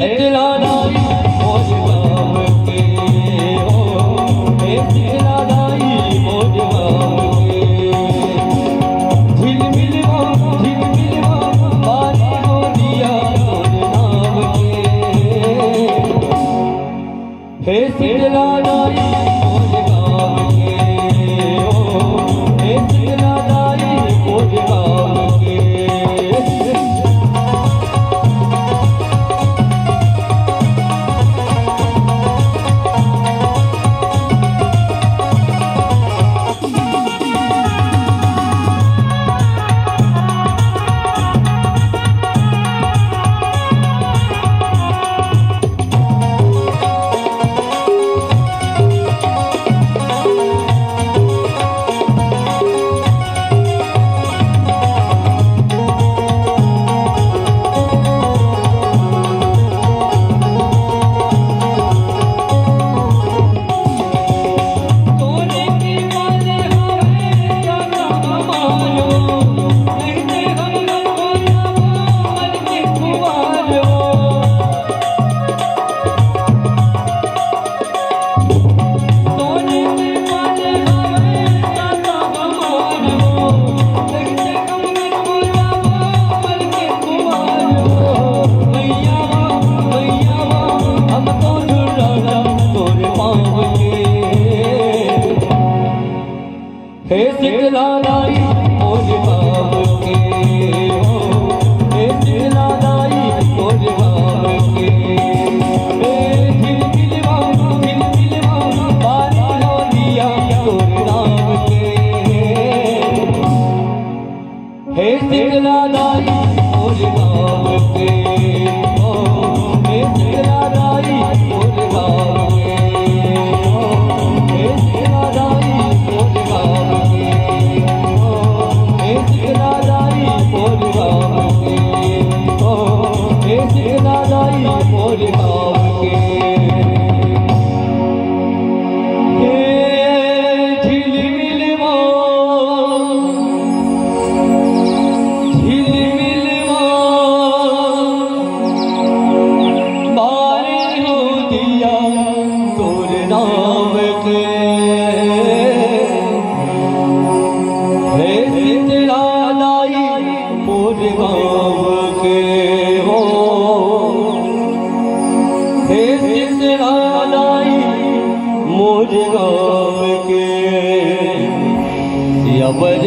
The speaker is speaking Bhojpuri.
शीतला दाई मोर गाँव के हो, हे शीतला दाई मोर गाँव के। झिलमिलवा बारी हो दिया तोर नाम के, हे शीतला दाई मोर गाँव के हो, हे शीतला दाई मोर गाँव के। हे शीतला दाई मोर गाँव के हो, हे शीतला दाई मोर गाँव के। हे झिलमिलवा बारी हो दिया तोर नाम के, हे शीतला दाई मोर गाँव के हो, हे शीतला दाई मोर गाँव के हो, हे शीतला दाई मोर गाँव के हो, हे शीतला दाई मोर गाँव के हो, हे शीतला दाई मोर गाँव के। हे झिलमिलवा बारी हो दिया तोर नाम के, हे शीतला दाई मोर गाँव के हो, हे शीतला दाई मोर गाँव के। या बर